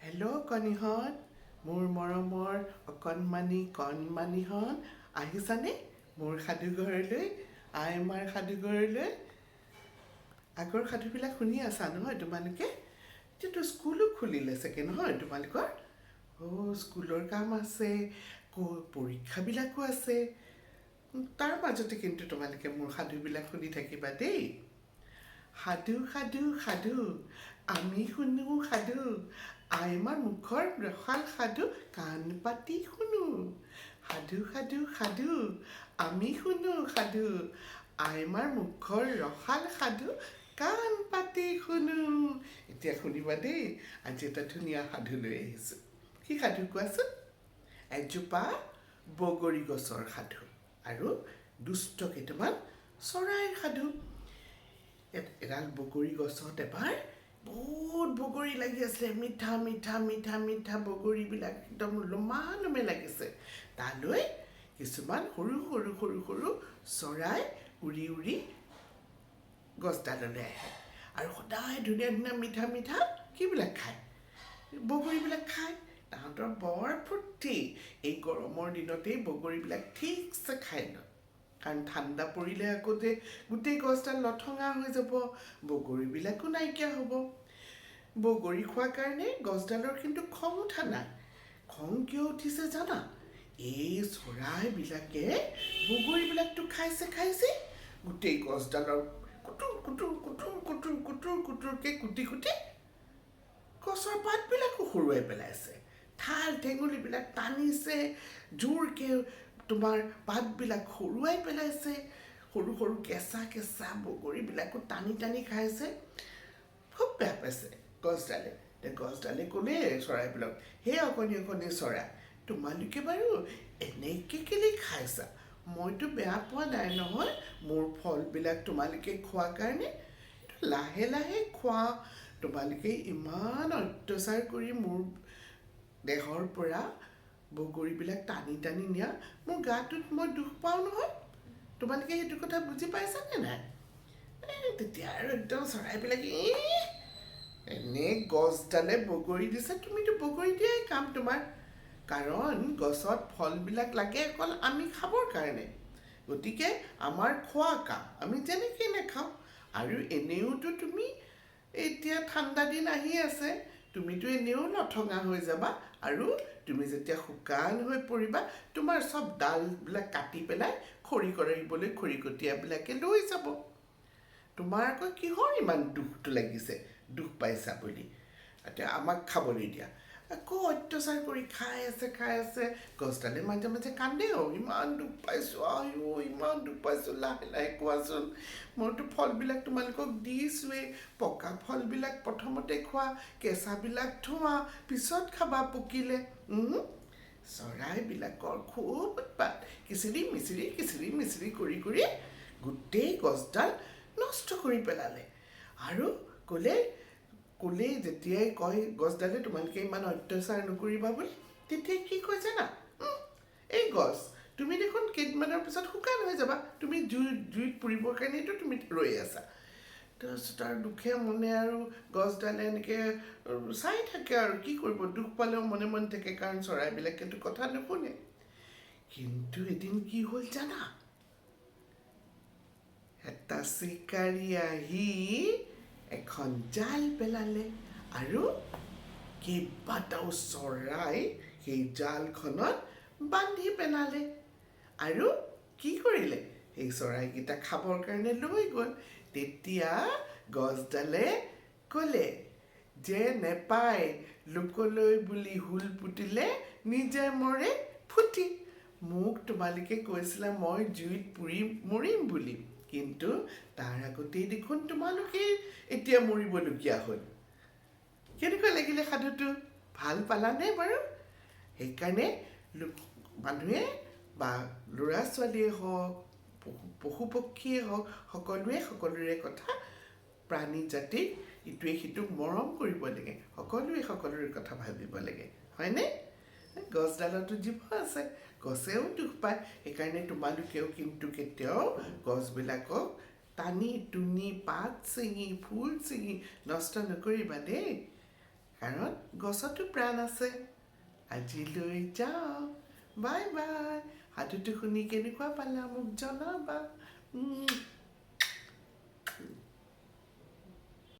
Hello' কণীহঁত, মোৰ মৰমৰ কণমানিহঁত আহিছানে মোৰ সাধুঘৰলৈ, আইমাৰ সাধুঘৰলৈ। আগৰ সাধুবিলাক শুনি আছা নহয় তোমালোকে? এতিয়াতো স্কুলো খুলিলে চাগে নহয় তোমালোকৰ? স্কুলৰ কাম আছে, পৰীক্ষাবিলাকো আছে। তাৰ মাজতে কিন্তু তোমালোকে মোৰ সাধুবিলাক শুনি থাকিবা দেই। সাধু সাধু সাধু আমি শুনো সাধু, আইমাৰ মুখৰ ৰসাল সাধু কাণ পাতি শুনো। সাধু সাধু সাধু আমি শুনো সাধু, আইমাৰ মুখৰ ৰসাল সাধু কাণ পাতি শুনো। এতিয়া শুনিবা দেই, আজি এটা ধুনীয়া সাধু লৈ আহিছোঁ। কি সাধু কোৱাচোন? এজোপা বগৰী গছৰ সাধু আৰু দুষ্ট কেইটামান চৰাইৰ সাধু। এডাল বগৰী গছত এবাৰ বহুত বগৰী লাগি আছিলে, মিঠা মিঠা মিঠা মিঠা বগৰীবিলাক একদম লমা লমে লাগিছে। তালৈ কিছুমান সৰু সৰু সৰু সৰু চৰাই উৰি উৰি গছডাললৈ আহে আৰু সদায় ধুনীয়া ধুনীয়া মিঠা মিঠা কিবিলাক খায়, বগৰীবিলাক খায়। তাহাঁতৰ বৰ ফূৰ্তি, এই গৰমৰ দিনতেই বগৰীবিলাক ঠিকছে খাই লয়। কাৰণ ঠাণ্ডা পৰিলে আকৌ যে গোটেই গছডাল লঠঙা হৈ যাব, বগৰীবিলাকো নাইকিয়া হ'ব। বগৰী খোৱাৰ কাৰণে গছডালৰ কিন্তু খং উঠা নাই। খং কিয় উঠিছে জানা? এই চৰাইবিলাকে বগৰীবিলাকতো খাইছে, গোটেই গছডালৰ কুটুৰ কুটুৰ কুটুৰ কুটুৰ কুটুৰ কুটুৰকৈ কুটি কুটি গছৰ পাতবিলাকো সৰুৱাই পেলাইছে। ঠাল ঠেঙুলিবিলাক টানিছে, জোৰকৈ তোমাৰ পাতবিলাক সৰুৱাই পেলাইছে। সৰু সৰু কেঁচা কেঁচা বগৰীবিলাকো টানি টানি খাইছে। খুব বেয়া পাইছে গছডালে। গছডালে ক'লে চৰাইবিলাক, সেই অকণি অকণি চৰাই, তোমালোকে বাৰু এনেকৈ কেলেই খাইছা? মইতো বেয়া পোৱা নাই নহয় মোৰ ফলবিলাক তোমালোকে খোৱাৰ কাৰণে। লাহে লাহে খোৱা, তোমালোকে ইমান অত্যাচাৰ কৰি মোৰ দেহৰ পৰা বগৰীবিলাক টানি টানি নিয়া, মোৰ গাটোত মই দুখ পাওঁ নহয়। তোমালোকে সেইটো কথা বুজি পাইছানে নাই? তেতিয়া আৰু একদম চৰাইবিলাকে এনেই গছডালে বগৰী দিছে, তুমিতো বগৰী দিয়াই কাম তোমাৰ। কাৰণ গছত ফলবিলাক লাগে অকল আমি খাবৰ কাৰণে, গতিকে আমাৰ খোৱা কাম, আমি যেনেকৈ নাখাওঁ। আৰু এনেওতো তুমি এতিয়া ঠাণ্ডা দিন আহি আছে, তুমিতো এনেও লঠঙা হৈ যাবা। আৰু তুমি যেতিয়া শুকান হৈ পৰিবা, তোমাৰ চব ডালবিলাক কাটি পেলাই খৰি কৰিবলৈ খৰিকটীয়াবিলাকে লৈ যাব। তোমাৰ আকৌ কিহৰ ইমান দুখটো লাগিছে, দুখ পাইছা বুলি? এতিয়া আমাক খাবলৈ দিয়া। আকৌ অত্যাচাৰ কৰি খাই আছে। গছডালে মাজে মাজে কান্দেও, ইমান দুখ পাইছোঁ, ইমান দুখ পাইছোঁ, লাহে লাহে কোৱাচোন। মইতো ফলবিলাক তোমালোকক দিছোঁৱেই, পকা ফলবিলাক প্ৰথমতে খোৱা, কেঁচাবিলাক থোৱা, পিছত খাবা পকিলে। চৰাইবিলাকৰ খুব উৎপাত, কিচিৰি মিচিৰি কৰি গোটেই গছডাল নষ্ট কৰি পেলালে। আৰু ক'লেই যেতিয়াই কয় গছডালে তোমালোকে ইমান অত্যাচাৰ নকৰিবা বুলি, তেতিয়াই কি কয় জানা? এই গছ, তুমি দেখোন কেইদিনমানৰ পিছত শুকান হৈ যাবা, তুমি জুইত পুৰিবৰ কাৰণেতো তুমি ৰৈ আছা। তাৰপিছত আৰু দুখে মনে আৰু গছডালে এনেকৈ চাই থাকে আৰু কি কৰিব, দুখ পালেও মনে মনে থাকে, কাৰণ চৰাইবিলাকেতো কথা নুশুনে। কিন্তু এদিন কি হ'ল জানা? এটা চিকাৰী আহি এখন জাল পেলালে আৰু কেইবাটাও চৰাই সেই জালখনত বান্ধি পেলালে। আৰু কি কৰিলে? সেই চৰাইকেইটা খাবৰ কাৰণে লৈ গ'ল। তেতিয়া গছডালে ক'লে যে নেপায়, লোকলৈ বুলি হুল পুতিলে নিজে মৰে ফুটি। মোক তোমালোকে কৈছিলা মই জুইত পুৰি মৰিম বুলি, কিন্তু তাৰ আগতেই দেখোন তোমালোকে এতিয়া মৰিবলগীয়া হ'ল। কেনেকুৱা লাগিলে সাধুটো? ভাল পালানে বাৰু? সেইকাৰণে মানুহে বা ল'ৰা ছোৱালীয়ে হওক, পশু পক্ষীয়ে হওক, সকলোৰে কথা, প্ৰাণী জাতিক ইটোৱে সিটোক মৰম কৰিব লাগে, সকলোৱে সকলোৰে কথা ভাবিব লাগে, হয়নে? গছডালতো জীৱ আছে, গছেও দুখ পায়। সেইকাৰণে তোমালোকেও কিন্তু কেতিয়াও গছবিলাকক টানি টুনি পাত ছিঙি ফুল ছিঙি নষ্ট নকৰিবা দেই। কাৰণ গছতো প্ৰাণ আছে আজিলৈ যাওঁ বাই বাই সাধুটো শুনি কেনেকুৱা পালা মোক জনাবা